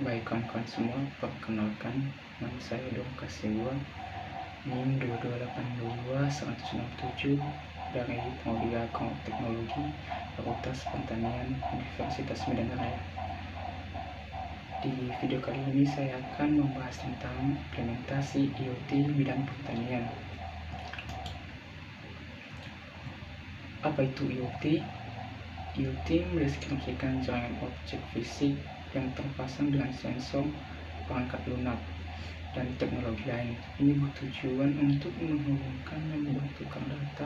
Baik kawan-kawan semua, perkenalkan nama saya Dong Kasiwa, NIM 2282167 dari Prodi Teknologi Fakultas Pertanian Universitas Medan Raya. Di video kali ini saya akan membahas tentang implementasi IoT bidang pertanian. Apa itu IoT? IoT mendeskripsikan jaringan objek fisik yang terpasang dengan sensor, perangkat lunak, dan teknologi lain. Ini bertujuan untuk menghubungkan dan bertukar data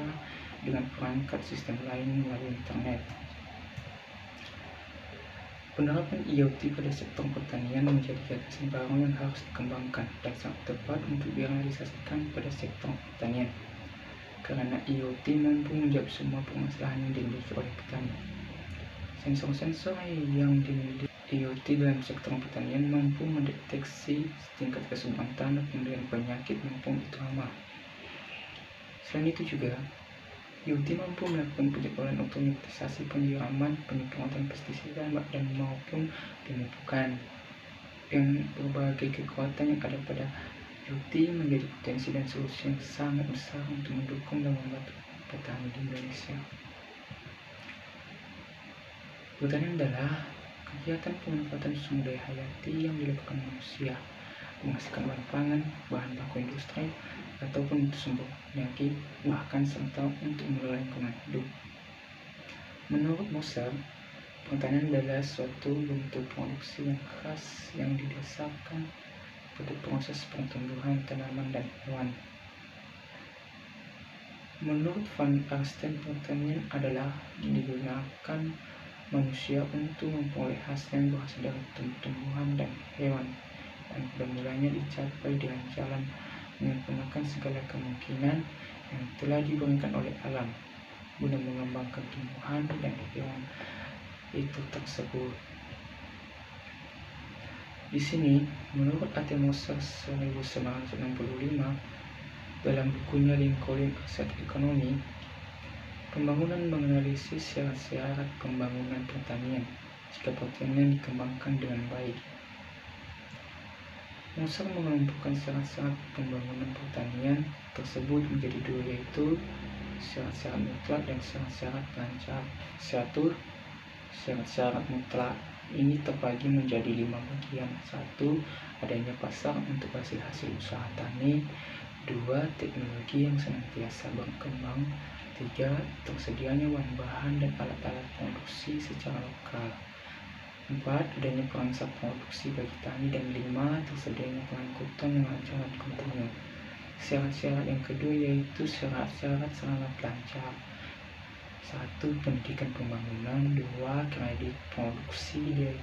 dengan perangkat sistem lain melalui internet. Penerapan IoT pada sektor pertanian menjadi gagasan baru yang harus dikembangkan dan sangat tepat untuk direalisasikan pada sektor pertanian, karena IoT mampu menjawab semua permasalahan yang dimiliki oleh petani. Sensor-sensor yang dimiliki IoT dalam sektor pertanian mampu mendeteksi tingkat kesuburan tanah, kemudian penyakit maupun itu hama. Selain itu juga, IoT mampu melakukan penjadwalan otomatisasi penyiraman, penyemprotan pestisida dan maupun pemupukan. Dengan berbagai kekuatan yang ada pada IoT menjadi potensi dan solusi yang sangat besar untuk mendukung dan membantu petani di Indonesia. Pertanian adalah kegiatan pemanfaatan sumber daya hayati yang dilakukan manusia, menghasilkan bahan pangan, bahan baku industri, ataupun untuk sumber energi, bahkan serta untuk mengelola lingkungan hidup. Menurut Moser, pertanian adalah suatu bentuk produksi yang khas yang didasarkan pada proses pertumbuhan tanaman dan hewan. Menurut Van Alstyne, pertanian adalah digunakan manusia untuk memperoleh hasil yang berasal dari tumbuhan dan hewan, dan pada mulanya dicapai dengan jalan menyempurnakan segala kemungkinan yang telah diberikan oleh alam guna mengembangkan tumbuhan dan hewan itu tersebut. Di sini, menurut A.T. Moser 1965 dalam bukunya Lincoln Asset Economy, pembangunan menganalisis syarat-syarat pembangunan pertanian jika pertanian dikembangkan dengan baik. Moser mengelompokkan syarat-syarat pembangunan pertanian tersebut menjadi dua, yaitu syarat-syarat mutlak dan syarat-syarat lancar. Syarat-syarat mutlak ini terbagi menjadi 5 bagian. 1. Adanya pasar untuk hasil usaha tani. 2. Teknologi yang senantiasa berkembang. 3. Tersedianya bahan-bahan dan alat-alat produksi secara lokal. 4. Adanya perangkat produksi bagi tani. Dan 5. Tersedianya pengangkutan yang lancar dan kontinu. Syarat-syarat yang kedua yaitu syarat-syarat sarana lancar. 1. Pendidikan pembangunan. 2. Kredit produksi.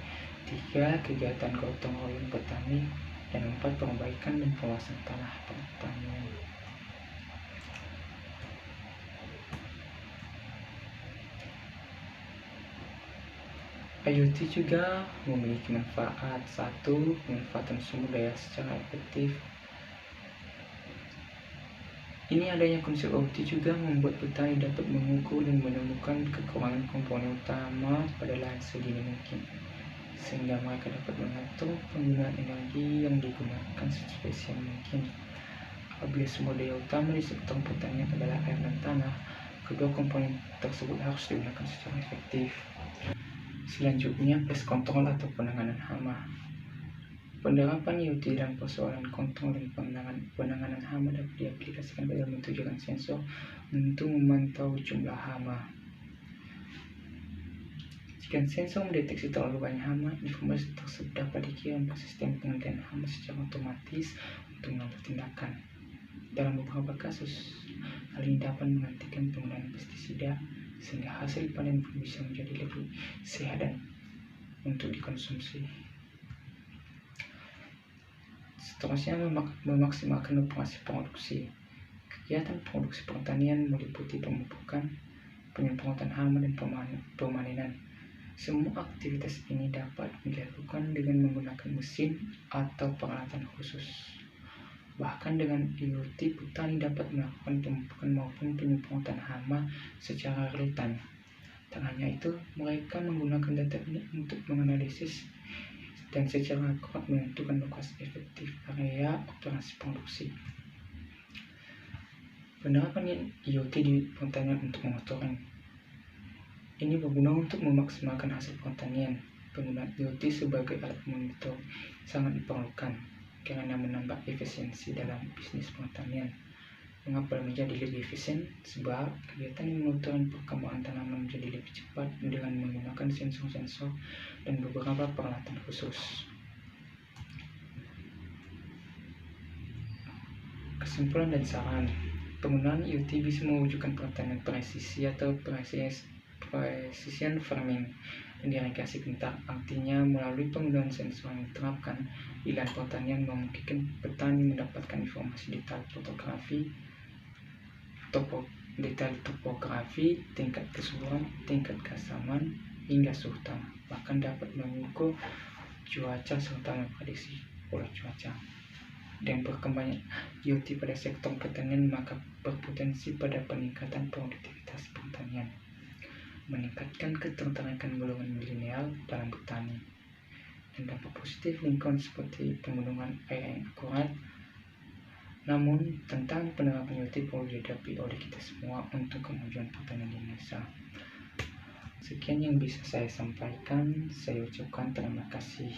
3. Kegiatan gotong royong petani. Dan 4. Perbaikan dan perluasan tanah pertanian. IoT juga memiliki manfaat. 1. Pemanfaatan sumber daya secara efektif. Ini adanya konsep IoT juga membuat petani dapat mengukur dan menemukan kekurangan komponen utama pada lahan sedini mungkin, sehingga mereka dapat mengatur penggunaan energi yang digunakan sespesial mungkin. Apabila sumber daya utama di sektor pertanian adalah air dan tanah, kedua komponen tersebut harus digunakan secara efektif. Selanjutnya, pest control atau penanganan hama. Penerapan IoT dalam persoalan kontrol dan penanganan hama dapat diaplikasikan pada bentuk jaringan sensor untuk memantau jumlah hama. Jika sensor mendeteksi terlalu banyak hama, informasi tersebut dapat dikirim ke sistem pengendalian hama secara otomatis untuk mengambil tindakan. Dalam beberapa kasus, hal ini dapat menghentikan penggunaan pestisida sehingga hasil panen pun bisa menjadi lebih sehat dan untuk dikonsumsi. Seterusnya, memaksimalkan operasi produksi. Kegiatan produksi pertanian meliputi pemupukan, penyemprotan hama dan pemanenan. Semua aktivitas ini dapat dilakukan dengan menggunakan mesin atau peralatan khusus. Bahkan dengan IoT, petani dapat melakukan pemupukan maupun penyemprotan hama secara real-time. Tak hanya itu, mereka menggunakan data ini untuk menganalisis dan secara akurat menentukan lokasi efektif area operasi produksi. Penerapan IoT di pertanian untuk monitoring. Ini berguna untuk memaksimalkan hasil pertanian. Penggunaan IoT sebagai alat monitor sangat diperlukan karena menambah efisiensi dalam bisnis pertanian. Mengapa menjadi lebih efisien? Sebab kegiatan monitoring perkembangan tanaman menjadi lebih cepat dengan menggunakan sensor-sensor dan beberapa peralatan khusus. Kesimpulan dan saran. Penggunaan IoT bisa mewujudkan pertanian presisi atau precision farming dan irigasi pintar. Artinya, melalui penggunaan sensor yang diterapkan di lahan pertanian memungkinkan petani mendapatkan informasi detail topografi, tingkat kesuburan, tingkat keasaman, hingga suhu tanah. Bahkan dapat mengukur cuaca serta memprediksi pola cuaca. Dan berkembangnya IoT pada sektor pertanian maka berpotensi pada peningkatan produktivitas pertanian, meningkatkan ketertarikan golongan milenial dalam bertani, dan dampak positif lingkungan seperti penggunaan air yang akurat. Namun, tentang penerapan IoT perlu dihadapi oleh kita semua untuk kemajuan pertanian di Indonesia. Sekian yang bisa saya sampaikan. Saya ucapkan terima kasih.